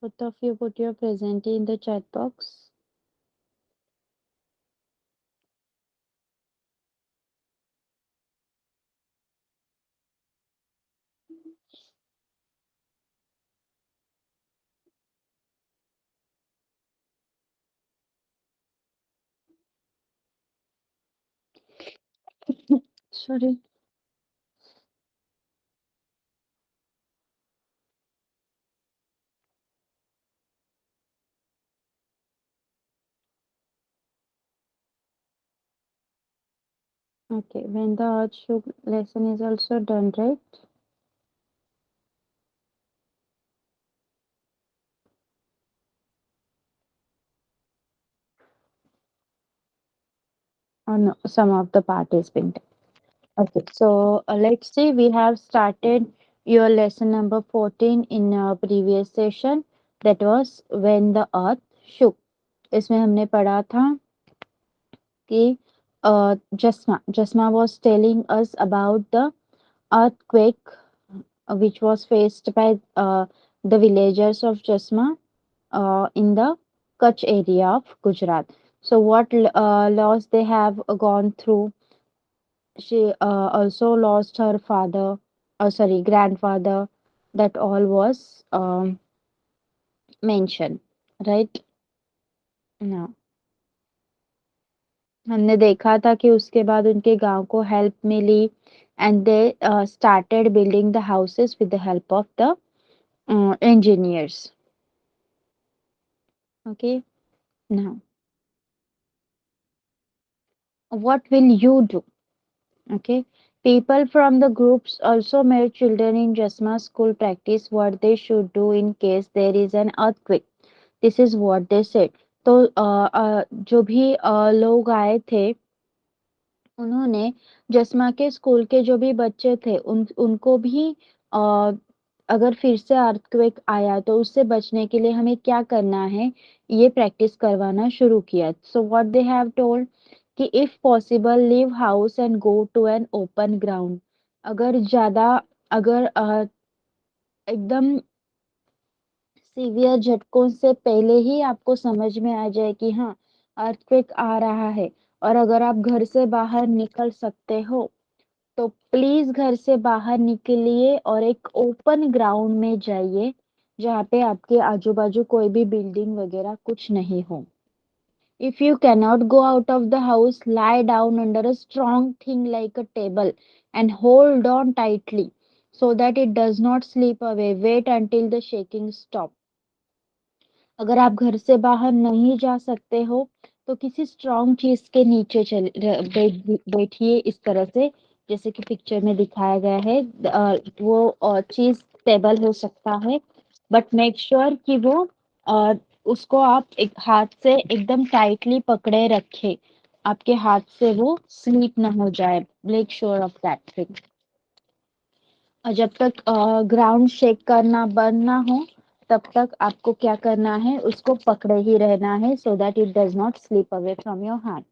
Both of you put your present in the chat box. Sorry. Okay, when the earth shook lesson is also done, right? Or no, some of the part is been done. Okay, so let's see, we have started your lesson number 14 in previous session. That was when the earth shook. इसमें हमने पढ़ा था कि Jasma was telling us about the earthquake which was faced by the villagers of Jasma in the Kutch area of Gujarat. So what loss they have gone through. She also lost her father, sorry, grandfather. That all was mentioned, right? now हमने देखा था कि उसके बाद उनके गांव को help मिली and they started building the houses with the help of the engineers. Okay, now what will you do? Okay, people from the groups also made children in Jasma school practice what they should do in case there is an earthquake. This is what they said. तो जो भी लोग आए थे उन्होंने जसमा के school के जो भी बच्चे थे उनको भी अ, अगर फिर से अर्थक्वेक आया तो उससे बचने के लिए हमें क्या करना है ये प्रैक्टिस करवाना शुरू किया. So what they have told कि if possible leave house and go to an open ground. अगर ज्यादा अगर एकदम सीवियर झटकों से पहले ही आपको समझ में आ जाए कि हाँ अर्थक्वेक आ रहा है और अगर आप घर से बाहर निकल सकते हो तो प्लीज घर से बाहर निकलिए और एक ओपन ग्राउंड में जाइए जहाँ पे आपके आजू बाजू कोई भी बिल्डिंग वगैरह कुछ नहीं हो. If you cannot go out of the house, lie down under a strong thing like a table and hold on tightly so that it does not slip away. Wait until the shaking stops. अगर आप घर से बाहर नहीं जा सकते हो तो किसी स्ट्रॉन्ग चीज के नीचे बैठिए इस तरह से जैसे कि पिक्चर में दिखाया गया है. वो चीज टेबल हो सकता है बट मेक श्योर कि वो उसको आप एक हाथ से एकदम टाइटली पकड़े रखे. आपके हाथ से वो स्लिप ना हो जाए. Make sure of that thing. और जब तक ग्राउंड शेक करना बंद ना हो तब तक आपको क्या करना है उसको पकड़े ही रहना है so that it does not slip away from your hand.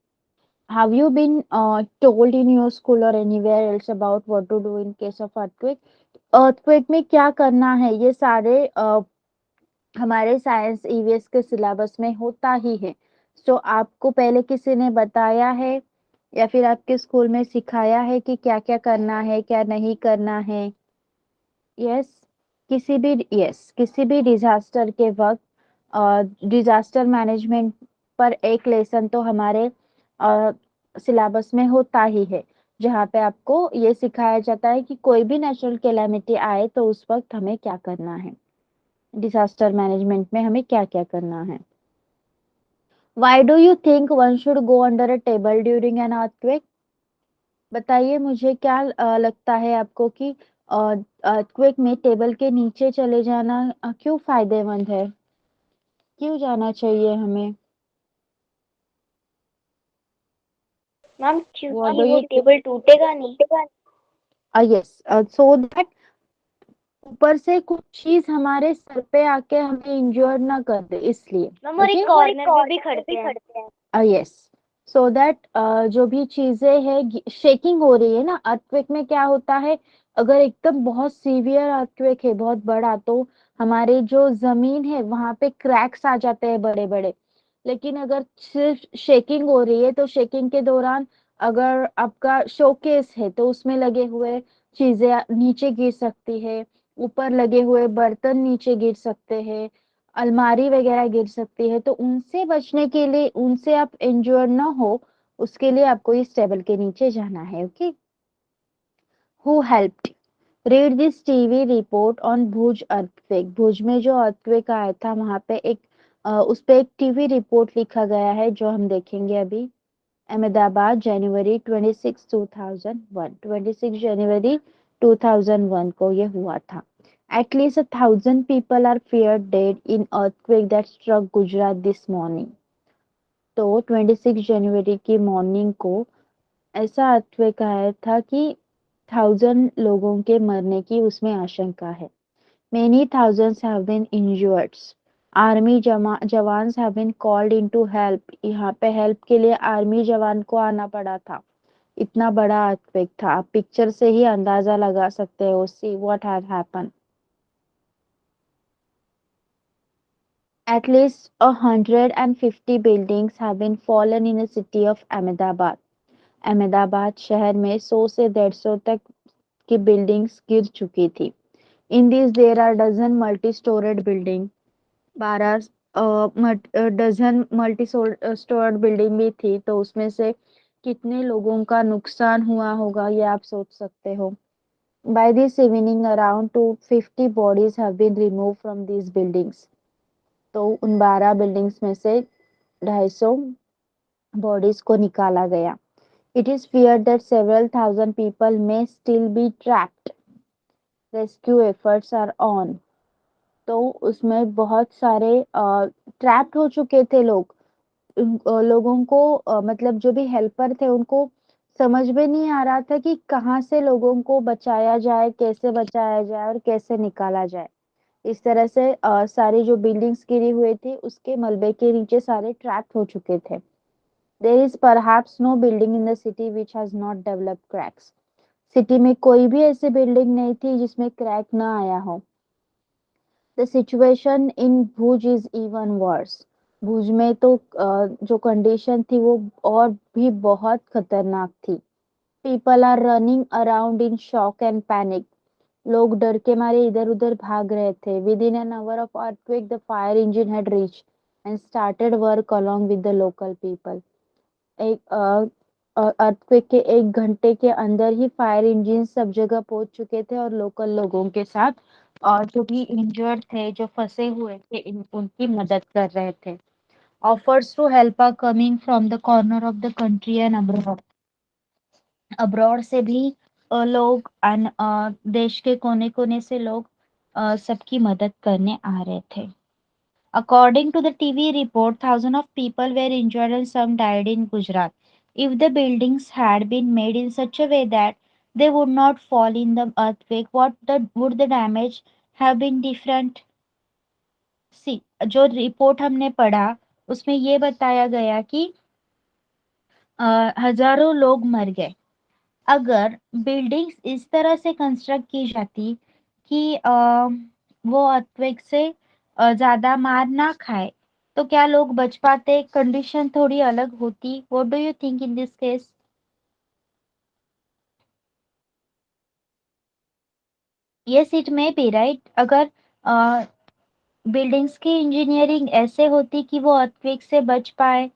Have you been told in your school or anywhere else about what to do in case of earthquake? earthquake में क्या करना है ये सारे हमारे साइंस ईवीएस के syllabus में होता ही है. सो आपको पहले किसी ने बताया है या फिर आपके स्कूल में सिखाया है कि क्या क्या करना है क्या नहीं करना है. यस किसी भी डिजास्टर के वक्त डिजास्टर मैनेजमेंट पर एक लेसन तो हमारे सिलेबस में होता ही है जहाँ पे आपको ये सिखाया जाता है कि कोई भी नेचुरल कैलामिटी आए तो उस वक्त हमें क्या करना है. डिजास्टर मैनेजमेंट में हमें क्या क्या करना है. Why do you think one should go under a table during an earthquake? बताइए मुझे क्या लगता है आपको कि अर्थक्वेक में टेबल के नीचे चले जाना क्यों फायदेमंद है. क्यों जाना चाहिए हमें. मैम व्हाट क्योंकि डू वो यू टेबल टूटेगा नहीं. यस सो दैट ऊपर से कुछ चीज हमारे सर पे आके हमें इंजोर ना कर दे इसलिए. मैम और एक ओके कॉर्नर में भी खड़ते हैं. यस सो दैट जो भी चीजें है शेकिंग हो रही है ना अर्थक्वेक में क्या होता है अगर एकदम बहुत सीवियर अर्थक्वेक है बहुत बड़ा तो हमारे जो जमीन है वहां पे क्रैक्स आ जाते हैं बड़े बड़े। लेकिन अगर सिर्फ शेकिंग हो रही है तो शेकिंग के दौरान अगर आपका शोकेस है तो उसमें लगे हुए चीजें नीचे गिर सकती है, ऊपर लगे हुए बर्तन नीचे गिर सकते हैं, अलमारी वगैरह गिर सकती है। तो उनसे बचने के लिए, उनसे आप इंज्योर ना हो, उसके लिए आपको इस टेबल के नीचे जाना है। Okay. Who helped? Read this TV report on Bhuj earthquake. Bhuj में जो अर्थक्वेक आया था वहां पे उस पे एक टीवी रिपोर्ट लिखा गया है जो हम देखेंगे अभी। अहमदाबाद, जनवरी 26, 2001। 26 जनवरी 2001 को ये हुआ था। At least 1,000 people are feared dead in earthquake that struck Gujarat this morning. तो 26 जनवरी की मॉर्निंग को ऐसा अर्थक्वेक आया था कि 1,000 लोगों के मरने की उसमें आशंका है। Many thousands have been injured. Army jawans have been called in to help. यहाँ पे हेल्प के लिए आर्मी जवान को आना पड़ा था। इतना बड़ा अर्थक्वेक था, आप पिक्चर से ही अंदाजा लगा सकते हो। See what had happened. At least 150 buildings have been fallen in the city of Ahmedabad. Ahmedabad शहर में 100 से 150 तक की बिल्डिंग्स गिर चुकी थी। In this there are dozen multi storeyed building. 12 dozen multi storeyed building भी थी। तो उसमें से कितने लोगों का नुकसान हुआ होगा ये आप सोच सकते हो। By this evening, around 250 bodies have been removed from these buildings. तो उन 12 बिल्डिंग्स में से 250 बॉडीज को निकाला गया। It is feared that several thousand people may still be trapped. Rescue efforts are on. तो उसमें बहुत सारे ट्रैप्ड हो चुके थे लोग। लोगों को मतलब जो भी हेल्पर थे उनको समझ में नहीं आ रहा था कि कहाँ से लोगों को बचाया जाए, कैसे बचाया जाए और कैसे निकाला जाए। इस तरह से सारी जो बिल्डिंग्स गिरी हुई थी उसके मलबे के नीचे सारे ट्रैप हो चुके थे। There is perhaps no building in the city which has not developed cracks. City में कोई भी ऐसी बिल्डिंग नहीं थी जिसमें क्रैक ना आया हो। The situation in Bhuj is even worse. Bhuj में तो जो कंडीशन थी वो और भी बहुत खतरनाक थी। People are running around in shock and panic. लोग डर के मारे इधर उधर भाग रहे थे। Within an hour of earthquake the fire engine had reach and started work along with the local people. एक अर्थक्वेक के 1 घंटे के अंदर ही फायर इंजन सब जगह पहुंच चुके थे और लोकल लोगों के साथ और जो भी इंजर्ड थे, जो फंसे हुए थे, उनकी मदद कर रहे थे। Offers to help are coming from the corner of the country and abroad. Abroad से भी लोग देश के कोने कोने से लोग सबकी मदद करने आ रहे थे। According to the TV report, thousands of people were injured and some died in Gujarat. If the buildings had been made in such a way that they would not fall in the earthquake, would the damage have been different? See, जो report हमने पढ़ा उसमें ये बताया गया कि हजारों लोग मर गए। अगर बिल्डिंग्स इस तरह से कंस्ट्रक्ट की जाती कि वो अर्थक्वेक से ज्यादा मार ना खाए तो क्या लोग बच पाते? कंडीशन थोड़ी अलग होती। What do you think in this case? Yes, it may be right. अगर बिल्डिंग्स की इंजीनियरिंग ऐसे होती कि वो अर्थक्वेक से बच पाए,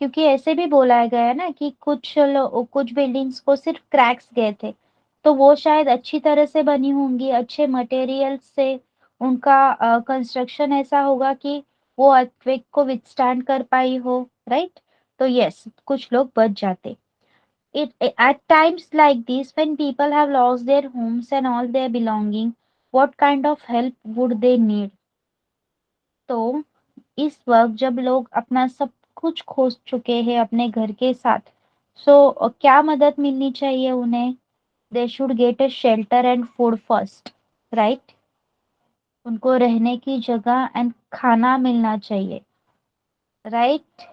क्योंकि ऐसे भी बोला गया है ना कि कुछ बिल्डिंग्स को सिर्फ क्रैक्स गए थे, तो वो शायद अच्छी तरह से बनी होंगी, अच्छे मटेरियल से उनका कंस्ट्रक्शन ऐसा होगा कि वो अर्थक्वेक को विथस्टैंड कर पाई हो। राइट? तो यस, कुछ लोग बच जाते। At times like this, when people have lost their homes and all their belonging, what kind of help would they need? तो इस वक्त जब लोग अपना सब कुछ खो चुके हैं अपने घर के साथ, सो क्या मदद मिलनी चाहिए उन्हें? They should get a shelter and food first. Right? उनको रहने की जगह एंड खाना मिलना चाहिए। Right?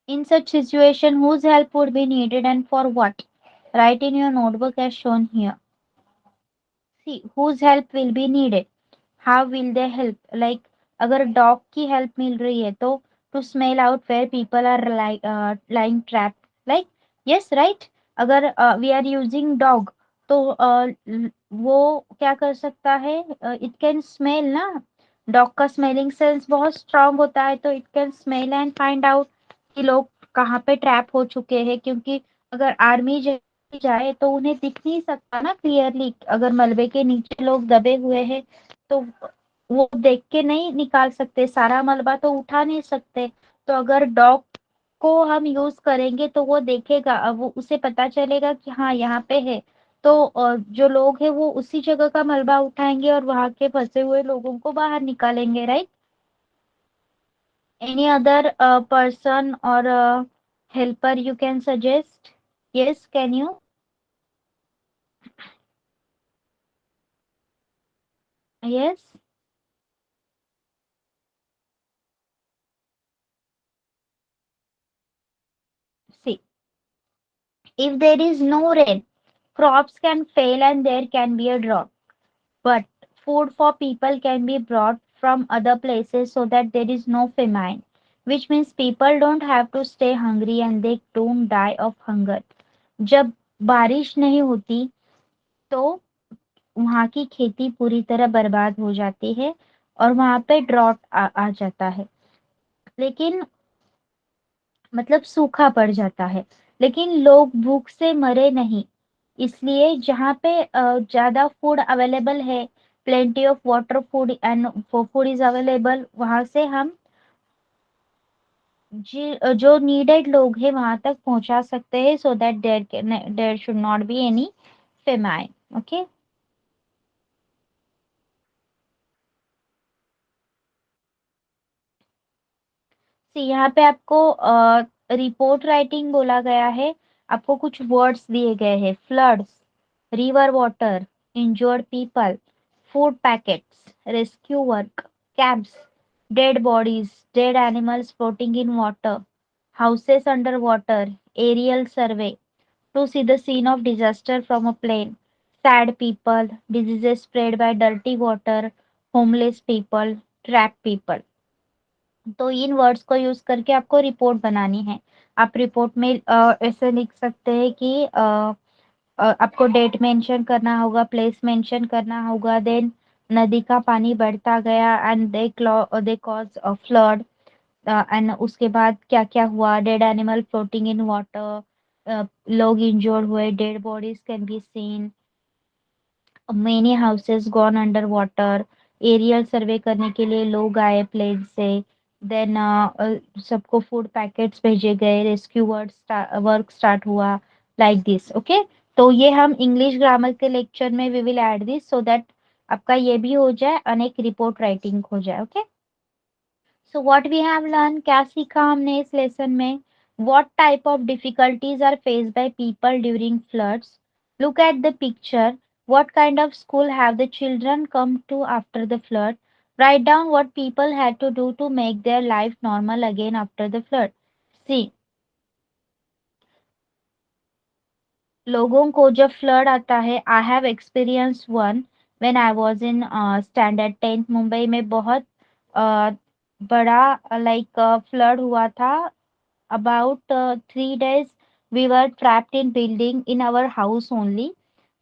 In such situation, whose help would be needed and for what? Write in your notebook as shown here. See whose help will be needed, how will they help, like अगर dog की help मिल रही है तो to smell out where people are lying trap, like yes right. अगर we are using dog तो वो क्या कर सकता है, इट कैन स्मेल ना, डॉग का स्मेलिंग सेंस बहुत स्ट्रांग होता है, तो it can smell and find out कि लोग कहाँ पे ट्रैप हो चुके हैं, क्योंकि अगर आर्मी जाए तो उन्हें दिख नहीं सकता ना क्लियरली, अगर मलबे के नीचे लोग दबे हुए हैं तो वो देख के नहीं निकाल सकते, सारा मलबा तो उठा नहीं सकते। तो अगर डॉग को हम यूज करेंगे तो वो देखेगा, अब वो उसे पता चलेगा कि हाँ यहाँ पे है, तो जो लोग हैं वो उसी जगह का मलबा उठाएंगे और वहां के फंसे हुए लोगों को बाहर निकालेंगे, राइट। एनी अदर पर्सन और helper you can suggest, yes can you, yes. See, if there is no rain, crops can fail and there can be a drought. But food for people can be brought from other places so that there is no famine, which means people don't have to stay hungry and they don't die of hunger. जब बारिश नहीं होती तो वहाँ की खेती पूरी तरह बर्बाद हो जाती है और वहाँ पे ड्रॉट आ जाता है, लेकिन मतलब सूखा पड़ जाता है, लेकिन लोग भूख से मरे नहीं। इसलिए जहाँ पे ज्यादा फूड अवेलेबल है, plenty of water food and food is available, वहां से हम जो नीडेड लोग हैं वहां तक पहुंचा सकते हैं, so that there should not be any famine. Okay. यहाँ पे आपको रिपोर्ट राइटिंग बोला गया है, आपको कुछ वर्ड्स दिए गए हैं, floods, river water, injured people, food packets, rescue work, camps, dead bodies, dead animals floating in water, houses underwater, aerial survey to see the scene of disaster from a plane, sad people, diseases spread by dirty water, homeless people, trapped people। तो इन words को use करके आपको report बनानी है। आप report में ऐसे लिख सकते हैं कि आपको डेट मेंशन करना होगा, प्लेस मेंशन करना होगा, देन नदी का पानी बढ़ता गया and they cause flood, and उसके बाद क्या क्या हुआ, dead animal floating in water, लोग इंजोर्ड हुए, dead bodies can be seen, many houses gone under water, aerial survey करने के लिए लोग आए प्लेन से, देन सबको फूड पैकेट्स भेजे गए, रेस्क्यू वर्क स्टार्ट हुआ, लाइक दिस। ओके। तो ये हम इंग्लिश ग्रामर के लेक्चर में we will add this so that आपका ये भी हो जाए और एक रिपोर्ट राइटिंग हो जाए। Okay. So what we have learn, क्या सीखा हमने इस लेसन में, what type of difficulties are faced by people during floods, look at the picture, what kind of school have the children come to after the flood, write down what people had to do to make their life normal again after the flood। see, लोगों को जब flood आता है, I have experience one when I was in standard 10th, Mumbai में बहुत बड़ा like flood हुआ था। about 3 days we were trapped in building in our house only,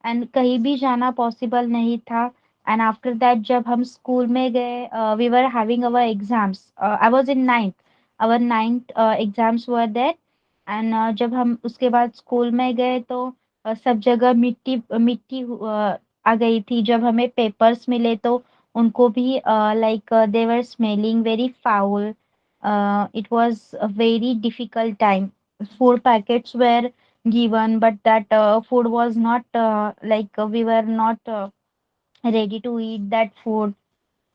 and कहीं भी जाना पॉसिबल नहीं था। एंड आफ्टर दैट जब हम स्कूल में गए, we were having our exams, I was in ninth, our ninth exams were there. And जब हम उसके बाद स्कूल में गए तो सब जगह मिट्टी मिट्टी आ गई थी। जब हमें पेपर्स मिले तो उनको भी like they were smelling very foul. it was a very difficult time. Food packets were given, but that food was not we were not ready to eat that food.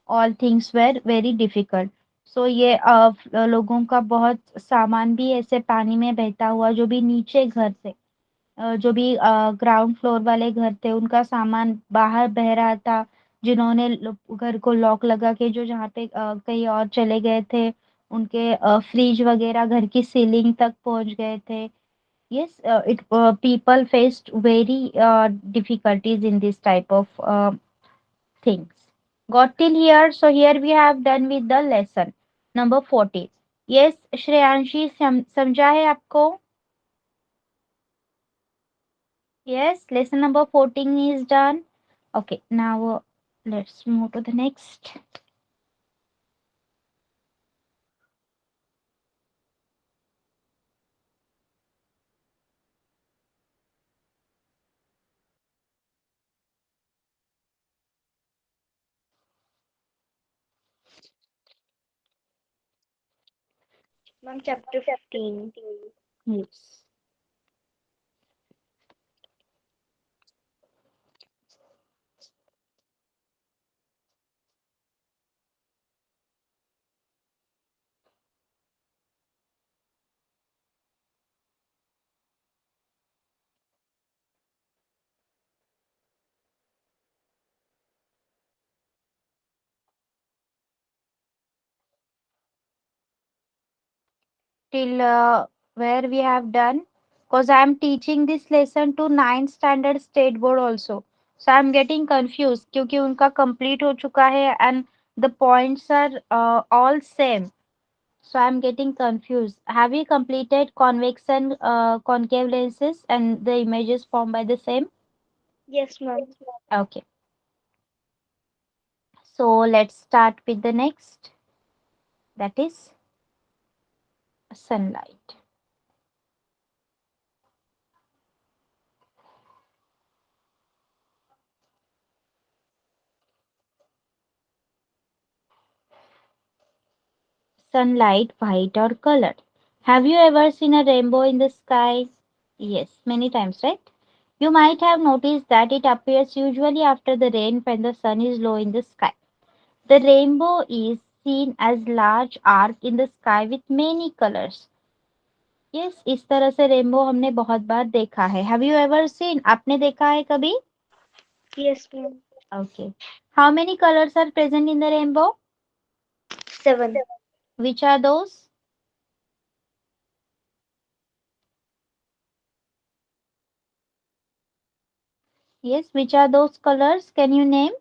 All things were very difficult. So ये लोगों का बहुत सामान भी ऐसे पानी में बहता हुआ, जो भी नीचे घर से जो भी ग्राउंड फ्लोर वाले घर थे उनका सामान बाहर बह रहा था। जिन्होंने घर को लॉक लगा के जो जहाँ पे कहीं और चले गए थे, उनके फ्रिज वगैरह घर की सीलिंग तक पहुंच गए थे। Yes, it people faced very difficulties in this type of things. Got till here? So here we have done with the lesson number 14. Yes, Shreyanshi समझा है आपको? Yes, lesson number 14 is done. Okay, now let's move to the next. Ma'am chapter 15। Yes. Till where we have done? Because I am teaching this lesson to 9th standard state board also. So I am getting confused क्योंकि उनका complete हो चुका है and the points are all same. So I'm getting confused. Have you completed convex and concave lenses and the images formed by the same? Yes ma'am. Okay. So let's start with the next. That is sunlight. Sunlight, white or colored. Have you ever seen a rainbow in the sky? Yes, many times, right? You might have noticed that it appears usually after the rain when the sun is low in the sky. The rainbow is seen as large arc in the sky with many colors. Yes, इस तरह से rainbow हमने बहुत बार देखा है. Have you ever seen? आपने देखा है कभी? Yes ma'am. Okay. How many colours are present in the rainbow? 7। Which are those? Yes, which are those colors? Can you name?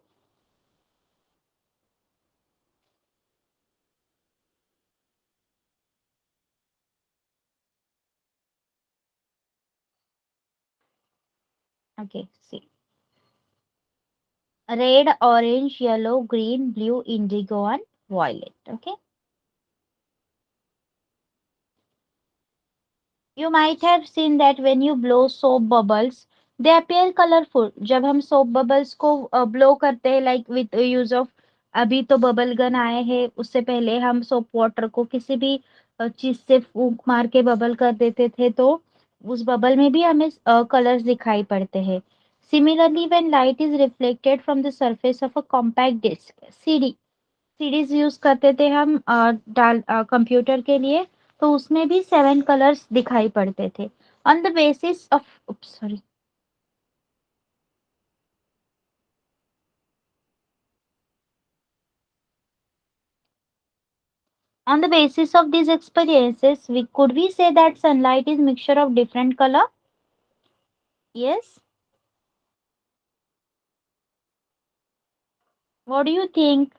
Okay, see. Red, orange, yellow, green, blue, indigo, and violet. Okay. You might have seen that when you blow soap bubbles, they appear colorful. जब हम soap bubbles को blow करते हैं, like with use of, अभी तो bubble gun आए हैं, उससे पहले हम सोप वाटर को किसी भी चीज से फूंक मार के बबल कर देते थे, तो उस बबल में भी हमें कलर्स दिखाई पड़ते हैं. Similarly, when light is reflected from the surface of a compact disc, CD, series use करते थे हम डाल कंप्यूटर के लिए, तो उसमें भी 7 कलर्स दिखाई पड़ते थे. On the basis of, sorry, on the basis of these experiences, we could we say that sunlight is mixture of different color? Yes. What do you think?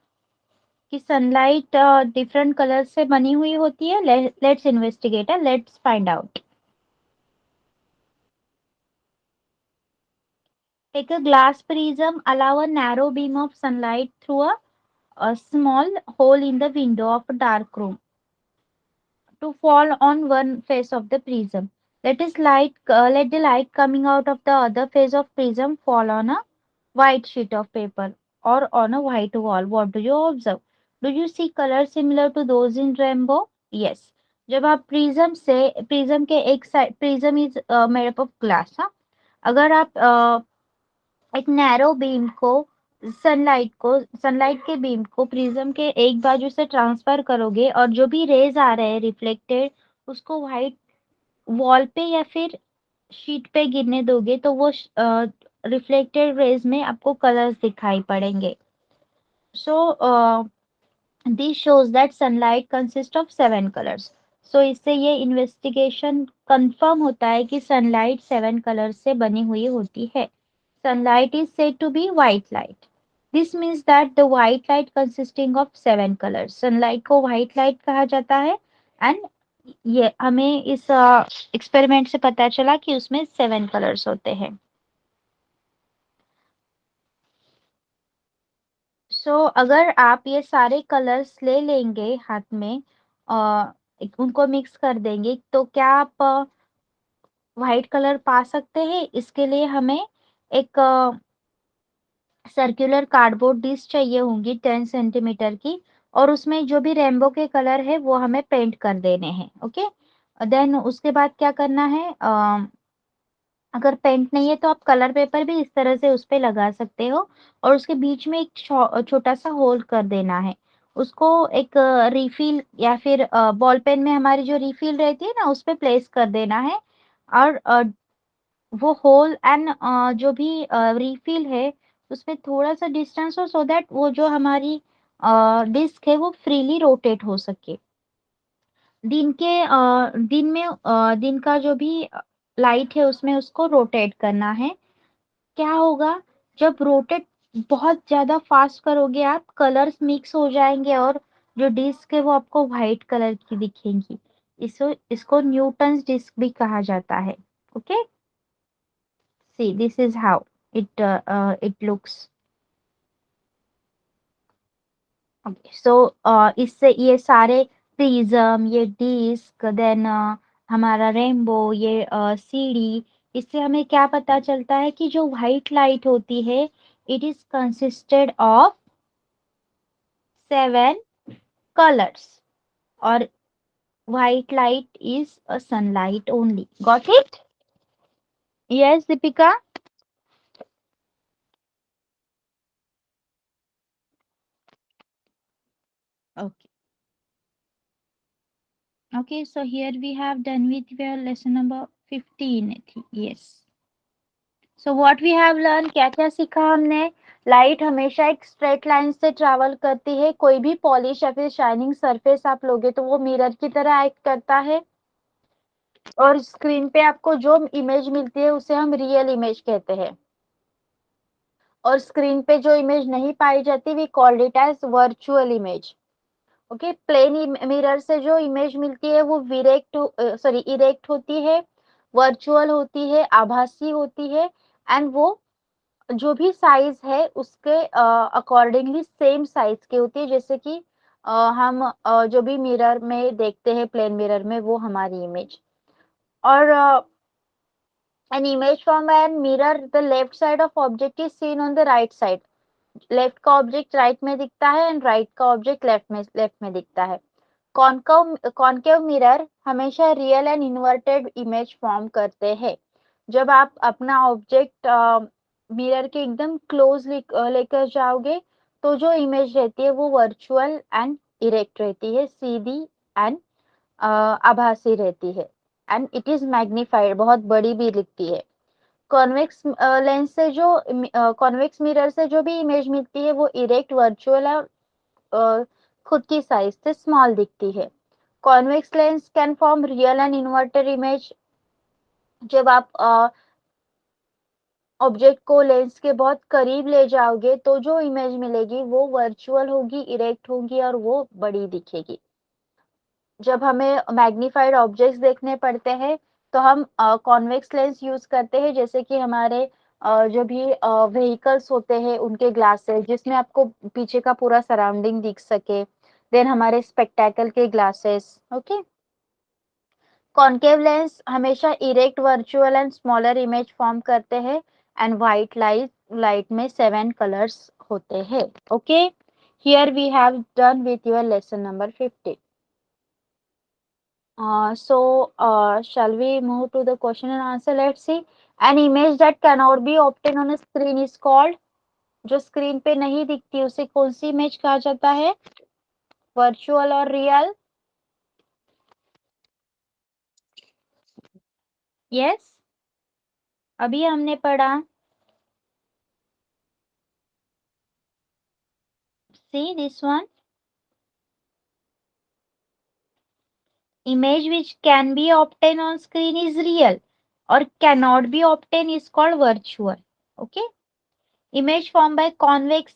कि सनलाइट डिफरेंट कलर से बनी हुई होती है? Let's investigate, let's find out. Take a glass prism, allow a narrow beam of sunlight through a small hole in the window of a dark room to fall on one face of the prism. Let the light coming out of the other face of prism fall on a white sheet of paper or on a white wall. What do you observe? Do you see colors similar to those in rainbow? Yes. जब आप prism के एक side, prism is made up of glass, हाँ, अगर आप एक narrow beam को, sunlight के बीम को प्रिज्म के एक बाजू से ट्रांसफर करोगे और जो भी रेज आ रहे हैं रिफ्लेक्टेड, उसको व्हाइट वॉल पे या फिर शीट पे गिरने दोगे, तो वो रिफ्लेक्टेड रेज में आपको कलर्स दिखाई पड़ेंगे. So this shows that sunlight consists of 7 colors. सो इससे ये इन्वेस्टिगेशन कंफर्म होता है कि सनलाइट 7 कलर्स से बनी हुई होती है. Sunlight is said to be white light. This means that the white light consisting of 7 colors. Sunlight को white light कहा जाता है and ये हमें इस एक्सपेरिमेंट से पता चला कि उसमें 7 कलर्स होते हैं. अगर आप ये सारे कलर्स ले लेंगे हाथ में, उनको मिक्स कर देंगे, तो क्या आप व्हाइट कलर पा सकते हैं? इसके लिए हमें एक सर्कुलर कार्डबोर्ड डिश चाहिए होंगी 10 सेंटीमीटर की, और उसमें जो भी रेनबो के कलर है वो हमें पेंट कर देने हैं. ओके, देन उसके बाद क्या करना है, अगर पेंट नहीं है तो आप कलर पेपर भी इस तरह से उस पे लगा सकते हो, और उसके बीच में एक छोटा सा होल कर देना है. उसको एक रिफिल या फिर बॉल पेन में हमारी जो रिफिल रहती है ना, उस पे प्लेस कर देना है. और वो होल एंड जो भी रिफिल है उसमें थोड़ा सा डिस्टेंस हो, सो दैट वो जो हमारी डिस्क है वो फ्रीली रोटेट हो सके. दिन में दिन का जो भी लाइट है उसमें उसको रोटेट करना है. क्या होगा, जब रोटेट बहुत ज्यादा फास्ट करोगे आप, कलर्स मिक्स हो जाएंगे और जो डिस्क है वो आपको व्हाइट कलर की दिखेंगी. इसको न्यूटन्स डिस्क भी कहा जाता है. Okay, see this is how it looks. Okay, so इससे ये सारे प्रिज्म, ये डिस्क, देन हमारा रेनबो, ये सीडी, इससे हमें क्या पता चलता है कि जो व्हाइट लाइट होती है it is consisted of 7 colours, और white light is a sunlight only. Got it? Yes Deepika. Okay. Okay, so here we have done with your lesson number 15, I think. Yes. So what we have learned, क्या क्या सीखा हमने? Light हमेशा एक straight line से travel करती है. कोई भी पॉलिश या फिर शाइनिंग सरफेस आप लोगे तो वो मिरर की तरह एक्ट करता है, और स्क्रीन पे आपको जो इमेज मिलती है उसे हम रियल इमेज कहते हैं, और स्क्रीन पे जो इमेज नहीं पाई जाती we called it as virtual image. Okay, plane mirror से जो इमेज मिलती है वो इरेक्ट होती है, वर्चुअल होती है, आभासी होती है, एंड वो जो भी साइज है उसके अकॉर्डिंगली सेम साइज की होती है. जैसे कि हम जो भी मिरर में देखते हैं प्लेन मिरर में, वो हमारी इमेज. और an image from a mirror, the left side of object is seen on the right side. Left का ऑब्जेक्ट राइट में दिखता है एंड राइट का ऑब्जेक्ट लेफ्ट में दिखता है. कॉनकेव मिरर हमेशा real and inverted image form करते हैं. जब आप अपना ऑब्जेक्ट मिरर के एकदम क्लोज लेकर जाओगे तो जो इमेज रहती है वो वर्चुअल एंड इरेक्ट रहती है, सीधी एंड आभासी रहती है, एंड इट इज मैग्नीफाइड, बहुत बड़ी भी दिखती है. कॉन्वेक्स लेंस से जो कॉन्वेक्स मिरर से जो भी इमेज मिलती है वो इरेक्ट, वर्चुअल और खुद की साइज से स्मॉल दिखती है. Convex lens can form real and inverted image. जब आप ऑब्जेक्ट को लेंस के बहुत करीब ले जाओगे तो जो इमेज मिलेगी वो वर्चुअल होगी, इरेक्ट होगी और वो बड़ी दिखेगी. जब हमें मैग्नीफाइड ऑब्जेक्ट्स देखने पड़ते हैं तो हम कॉन्वेक्स लेंस यूज करते हैं, जैसे कि हमारे जो भी व्हीकल्स होते हैं उनके ग्लासेस जिसमें आपको पीछे का पूरा सराउंडिंग दिख सके, देन हमारे स्पेक्टेकल के ग्लासेस. ओके, कॉनकेव लेंस हमेशा erect, virtual and smaller image form करते हैं, एंड व्हाइट लाइट में 7 कलर्स होते हैं. Okay, here we have done with your lesson number 15. Shall we move to the question and answer? Let's see. An image that cannot be obtained on a screen is called. जो screen पे नहीं दिखती उसे कौन सी image कहा जाता है? Virtual और रियल? यस, अभी हमने पढ़ा. See this one. Image which can be obtained on screen is real, or cannot be obtained is called virtual. Okay. Image formed by convex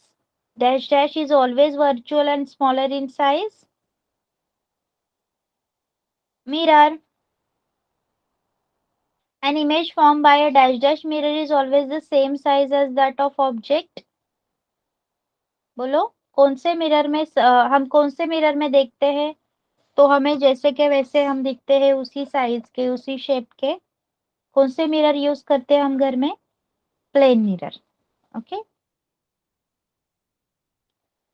dash dash is always virtual and smaller in size. Mirror. An image formed by a dash dash mirror is always the same size as that of object. बोलो कौन से mirror में हम कौन से mirror में देखते हैं तो हमें जैसे के वैसे हम दिखते हैं, उसी साइज के, उसी शेप के। कौन से मिरर यूज करते हैं हम घर में? Plane mirror. Okay.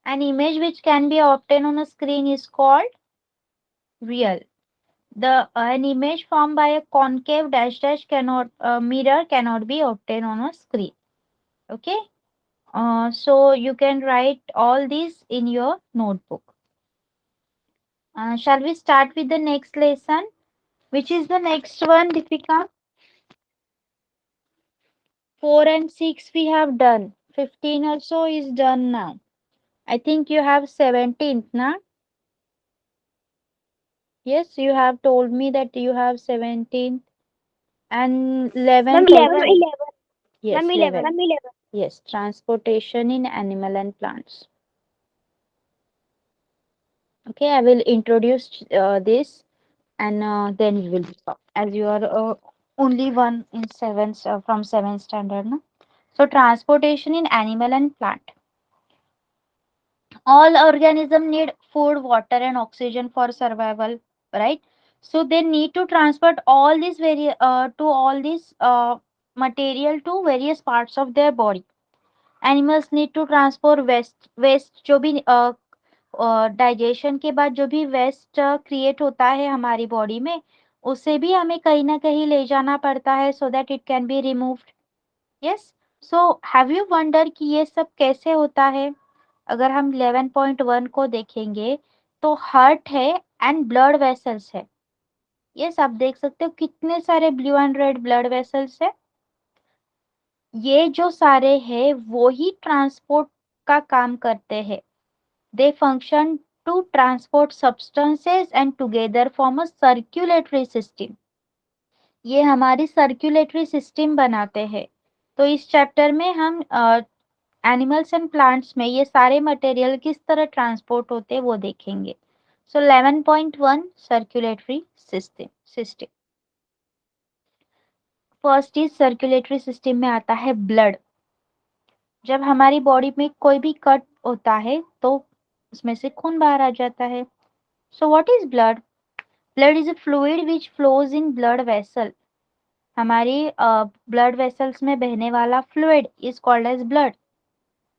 An image which can be obtained on a screen is called real. An image formed by a concave dash dash cannot mirror cannot be obtained on a screen. Okay. So you can write all these in your notebook. Shall we start with the next lesson? Which is the next one, Deepika? 4 and 6 we have done. 15 also is done now. I think you have 17th, na? Yes, you have told me that you have 17th and 11th Ma'am, also. 11. Yes, Ma'am, 11. 11. Yes, transportation in animal and plants. Okay, I will introduce this and then we will stop. As you are only one in seventh from 7th standard, no? So transportation in animal and plant. All organisms need food, water, and oxygen for survival, right? So they need to transport all these to all these material to various parts of their body. Animals need to transport waste जो भी digestion के बाद जो भी waste create होता है हमारी body में, उसे भी हमें कहीं ना कहीं ले जाना पड़ता है so that it can be removed. Yes. So have you wonder कि ये सब कैसे होता है? अगर हम 11.1 को देखेंगे तो हार्ट है एंड ब्लड वेसल्स है। यस, आप देख सकते हो कितने सारे blue and red blood vessels है। ये जो सारे हैं वो ही ट्रांसपोर्ट का काम करते हैं। They function to transport substances and together form a circulatory system. ये हमारी सर्कुलेटरी सिस्टम बनाते हैं। तो इस चैप्टर में हम एनिमल्स एंड प्लांट्स में ये सारे मटेरियल किस तरह ट्रांसपोर्ट होते हैं वो देखेंगे। सो 11.1 circulatory system. First is circulatory system में आता है ब्लड। जब हमारी बॉडी में कोई भी कट होता है तो उसमें से खून बाहर आ जाता है। So what is blood? Blood is a fluid which flows in blood vessel. हमारी ब्लड वेसल्स में बहने वाला fluid is called as blood.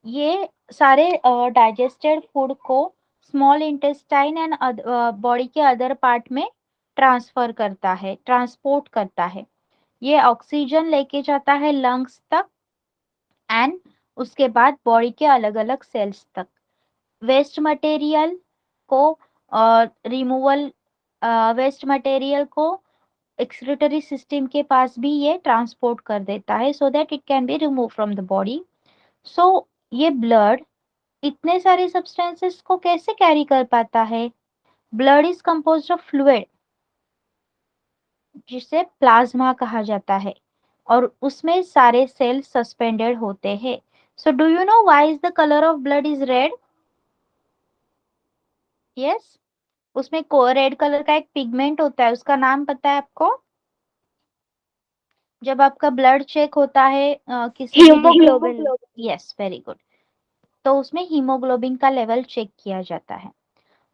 ये सारे डाइजेस्टेड फूड को स्मॉल इंटेस्टाइन एंड बॉडी के अदर पार्ट में ट्रांसपोर्ट करता है। ये ऑक्सीजन लेके जाता है लंग्स तक एंड उसके बाद बॉडी के अलग अलग सेल्स तक। वेस्ट मटेरियल को रिमूवल वेस्ट मटेरियल को एक्सक्रीटरी सिस्टम के पास भी ये ट्रांसपोर्ट कर देता है so that it can be remove from the body. So ये ब्लड इतने सारे सब्सटेंसेस को कैसे कैरी कर पाता है? Blood is composed of fluid जिसे प्लाज्मा कहा जाता है और उसमें सारे सेल्स सस्पेंडेड होते हैं। So do you know why is the colour of blood is red? Yes, उसमें रेड कलर का एक पिगमेंट होता है, उसका नाम पता है आपको? जब आपका ब्लड चेक होता है किसी भी Hemoglobin. Yes, very good. तो उसमें हीमोग्लोबिन का लेवल चेक किया जाता है।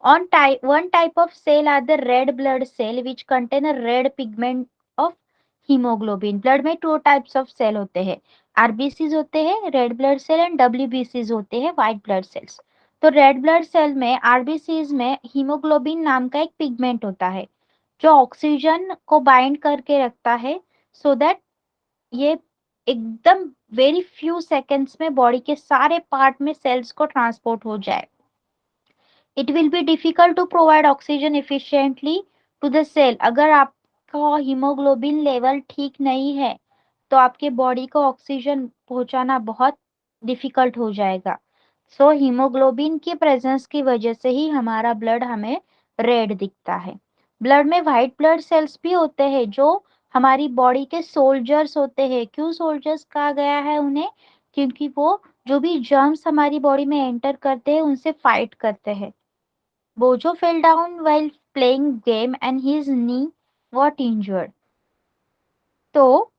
On type one type of cell are the red blood cell which contain a red pigment of hemoglobin. Blood में 2 टाइप्स ऑफ सेल होते हैं, आरबीसीज होते हैं रेड ब्लड सेल एंड डब्ल्यूबीसीज होते हैं व्हाइट ब्लड सेल्स। तो रेड ब्लड सेल में RBCs में हीमोग्लोबिन नाम का एक पिगमेंट होता है जो ऑक्सीजन को बाइंड करके रखता है सो दैट ये एकदम वेरी फ्यू सेकेंड्स में बॉडी के सारे पार्ट में सेल्स को ट्रांसपोर्ट हो जाए। It will be difficult to provide oxygen efficiently to the cell. अगर आपका हीमोग्लोबिन लेवल ठीक नहीं है तो आपके बॉडी को ऑक्सीजन पहुंचाना बहुत डिफिकल्ट हो जाएगा। सो हीमोग्लोबिन की प्रेजेंस की वजह से ही हमारा ब्लड हमें रेड दिखता है। ब्लड में व्हाइट ब्लड सेल्स भी होते हैं जो हमारी बॉडी के सोल्जर्स होते हैं। क्यों सोल्जर्स कहा गया है उन्हें? क्योंकि वो जो भी जर्म्स हमारी बॉडी में एंटर करते हैं उनसे फाइट करते हैं। बोजो fell down while playing game and his knee got injured। तो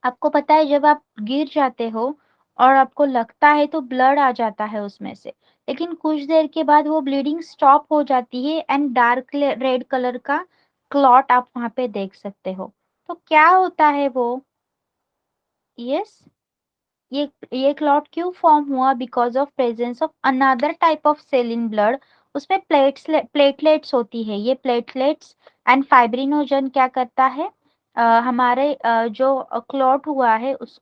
आपको पता है जब आप गिर जाते हो और आपको लगता है तो ब्लड आ जाता है उसमें से, लेकिन कुछ देर के बाद वो ब्लीडिंग स्टॉप हो जाती है एंड डार्क रेड कलर का क्लॉट आप वहां पे देख सकते हो। तो क्या होता है वो? यस, ये क्लॉट क्यों फॉर्म हुआ? Because of presence of another type of cell in blood. उसमें प्लेटलेट्स होती है। ये प्लेटलेट्स एंड फाइब्रिनोजन क्या करता है, हमारे जो क्लॉट हुआ है उस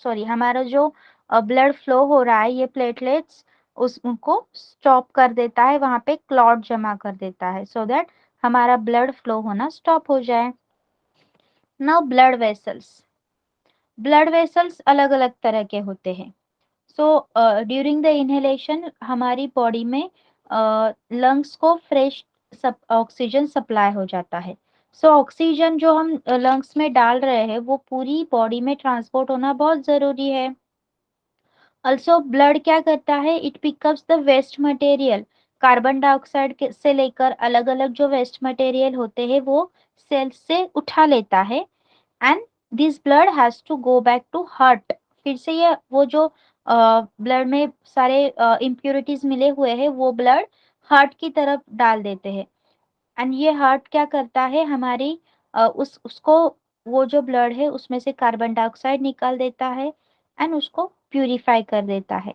सॉरी हमारा जो ब्लड फ्लो हो रहा है, ये प्लेटलेट्स उस उनको स्टॉप कर देता है, वहां पे क्लॉट जमा कर देता है सो दैट हमारा ब्लड फ्लो होना स्टॉप हो जाए। नाउ ब्लड वेसल्स अलग अलग तरह के होते हैं। सो ड्यूरिंग द इनहेलेशन हमारी बॉडी में लंग्स को फ्रेश ऑक्सीजन सप्लाई हो जाता है। सो ऑक्सीजन जो हम लंग्स में डाल रहे हैं वो पूरी बॉडी में ट्रांसपोर्ट होना बहुत जरूरी है। ऑल्सो ब्लड क्या करता है, it pickups the waste material. Carbon dioxide से लेकर अलग अलग जो वेस्ट मटेरियल होते हैं वो सेल से उठा लेता है and this blood has to go back to heart. फिर से ये वो जो ब्लड में सारे इम्प्योरिटीज मिले हुए हैं वो ब्लड हार्ट की तरफ डाल देते हैं एंड ये हार्ट क्या करता है, हमारी उसको वो जो ब्लड है उसमें से कार्बन डाइऑक्साइड निकाल देता है एंड उसको प्यूरिफाई कर देता है।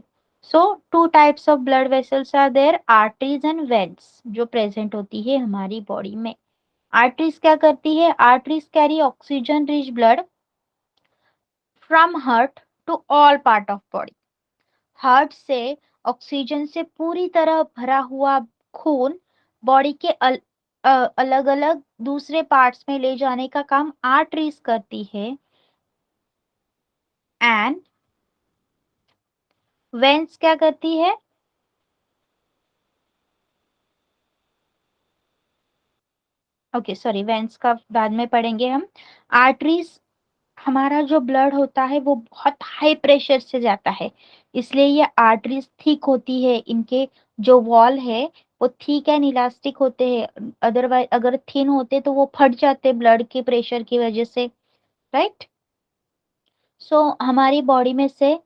So two types of blood vessels are there, arteries and veins, जो प्रेजेंट होती है हमारी बॉडी में। आर्टरीज क्या करती है? Arteries carry oxygen rich blood from heart to all part of body. Heart से ऑक्सीजन से पूरी तरह भरा हुआ खून बॉडी के अलग अलग दूसरे पार्ट्स में ले जाने का काम आर्टरीज करती है एंड वेन्स क्या करती है? ओके सॉरी, वेन्स का बाद में पढ़ेंगे हम। आर्टरीज, हमारा जो ब्लड होता है वो बहुत हाई प्रेशर से जाता है, इसलिए ये आर्टरीज थिक होती है। इनके जो वॉल है वो थिक एंड इलास्टिक होते हैं, अदरवाइज अगर थिन होते तो वो फट जाते ब्लड के प्रेशर की वजह से, राइट। सो हमारी बॉडी में से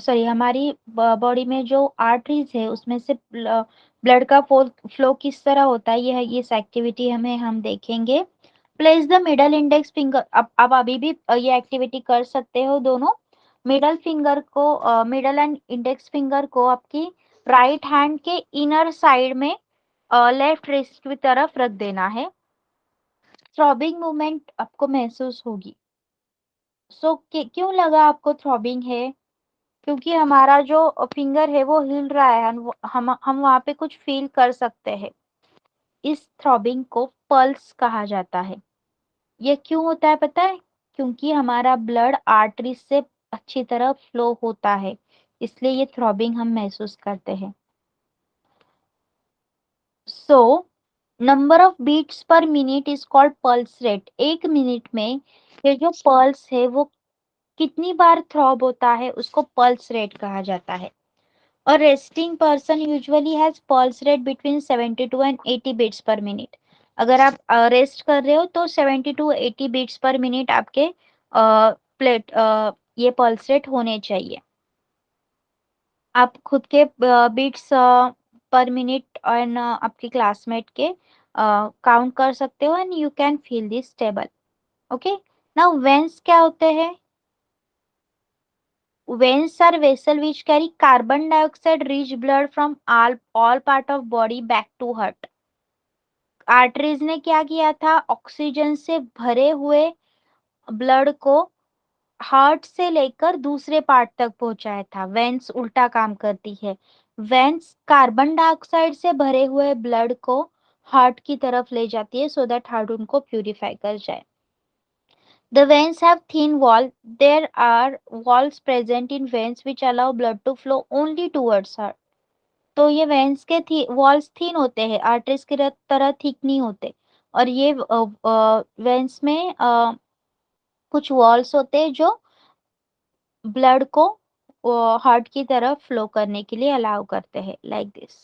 सॉरी हमारी बॉडी में जो आर्टरीज है उसमें से ब्लड का फ्लो किस तरह होता है, ये है इस एक्टिविटी हमें हम देखेंगे। Place the middle index finger, अब आप अभी भी ये एक्टिविटी कर सकते हो दोनों। मिडल फिंगर को, मिडल एंड इंडेक्स फिंगर को आपकी राइट हैंड के इनर साइड में लेफ्ट रिस्ट की तरफ रख देना है। थ्रॉबिंग मूवमेंट आपको महसूस होगी। सो क्यों लगा आपको थ्रॉबिंग है? क्योंकि हमारा जो फिंगर है वो हिल रहा है, हम वहां पे कुछ फील कर सकते हैं। इस थ्रॉबिंग को पल्स कहा जाता है। ये क्यों होता है पता है? क्योंकि हमारा ब्लड आर्टरी से अच्छी तरह फ्लो होता है, इसलिए ये थ्रॉबिंग हम महसूस करते हैं। So number of beats per minute is called pulse rate. एक मिनट में ये जो पल्स है वो कितनी बार थ्रॉब होता है उसको पल्स रेट कहा जाता है। A resting person usually has pulse rate between 72 and 80 beats per minute। अगर आप रेस्ट कर रहे हो तो 70 to 80 बीट्स पर मिनट आपके प्लेट ये पल्स रेट होने चाहिए। आप खुद के बीट्स पर मिनट और आपके क्लासमेट के काउंट कर सकते हो and you can feel this stable. Okay, now veins क्या होते हैं? Veins are vessel which carry carbon dioxide rich blood from all part of body back to heart। Arteries ने क्या किया था, ऑक्सीजन से भरे हुए ब्लड को हार्ट से लेकर दूसरे पार्ट तक पहुंचाया था। वेन्स उल्टा काम करती है। वेन्स कार्बन डाइऑक्साइड से भरे हुए ब्लड को हार्ट की तरफ ले जाती है सो दैट हार्ट उनको प्यूरिफाई कर जाए। The veins have thin wall. There are walls present in veins which allow blood to flow only towards heart। तो ये वेन्स के वॉल्स थिन होते हैं, आर्टरीज की तरह थिक नहीं होते। और ये वेन्स में कुछ वॉल्स होते हैं जो ब्लड को हार्ट की तरफ फ्लो करने के लिए अलाउ करते हैं, लाइक दिस।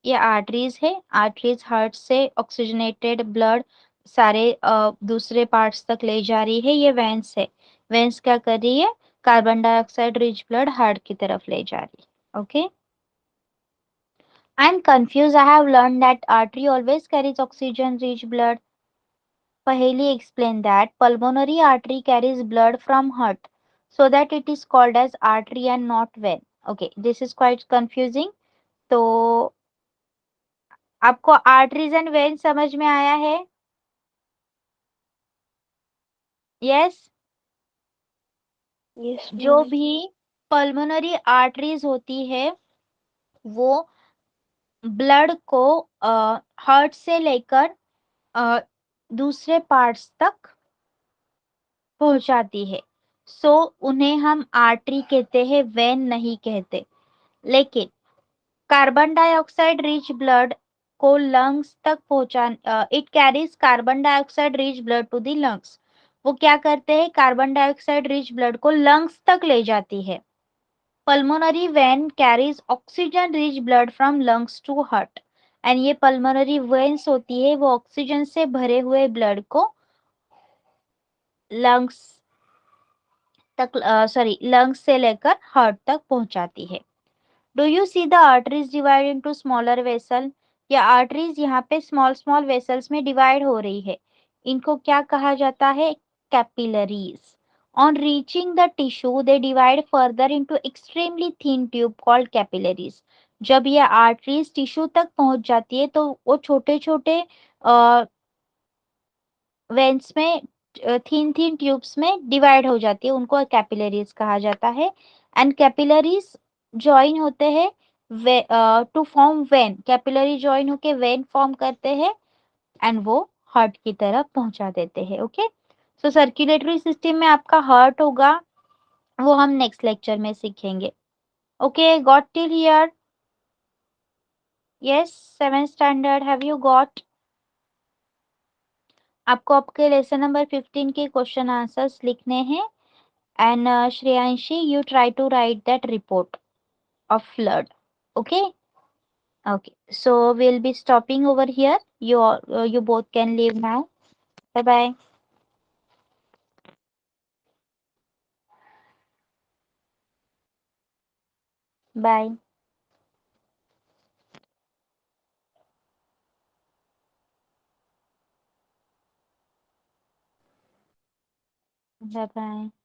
ये आर्टरीज है। आर्टरीज हार्ट से ऑक्सीजनेटेड ब्लड सारे दूसरे पार्ट्स तक ले जा रही है। ये वेन्स है। वेन्स क्या कर रही है? Carbon dioxide rich blood heart की तरफ ले जा रही है। Okay, I am confuse, I have learn that artery always carries oxygen rich blood. पहली explain that pulmonary artery carries blood from heart, so that it is called as artery and not vein. Okay, this is quite confusing. तो आपको arteries and when समझ में आया है? Yes. Yes, जो ma'am. भी pulmonary arteries होती है वो ब्लड को हार्ट से लेकर दूसरे पार्ट्स तक पहुंचाती है। सो उन्हें हम आर्टरी कहते हैं, वेन नहीं कहते। लेकिन कार्बन डाइऑक्साइड रिच ब्लड को लंग्स तक पहुंचा, it carries carbon dioxide rich blood to the lungs. वो क्या करते हैं? कार्बन डाइऑक्साइड रिच ब्लड को लंग्स तक ले जाती है। Pulmonary vein carries oxygen rich blood from lungs to heart, and ये पल्मोनरी वेन्स होती है वो ऑक्सीजन से भरे हुए ब्लड को लंग्स तक, सॉरी, लंग्स से लेकर हार्ट तक पहुंचाती है। Do you see the arteries divide into smaller vessel? या आर्टरीज यहाँ पे स्मॉल स्मॉल वेसल्स में डिवाइड हो रही है। इनको क्या कहा जाता है? Capillaries. On reaching the tissue they divide further into extremely thin tube called capillaries. जब ये आर्टरीज टिश्यू तक पहुंच जाती है तो वो छोटे छोटे वेन्स में, थिन थिन ट्यूब्स में डिवाइड हो जाती है, उनको कैपिलरीज कहा जाता है। एंड कैपिलरीज ज्वाइन होते हैं to form vein. Capillary join होके वेन फॉर्म करते हैं एंड वो हार्ट की तरफ पहुंचा देते हैं। ओके, सो सर्कुलेटरी सिस्टम में आपका हार्ट होगा, वो हम नेक्स्ट लेक्चर में सीखेंगे। Okay, got till here? Yes, 7th standard, have you got? आपको आपके लेसन नंबर 15 के क्वेश्चन आंसर्स लिखने हैं। And Shreyanshi, you try to write that report of flood. Okay? Okay. So we'll be stopping over here. You both can leave now. Bye bye. Bye. Bye bye.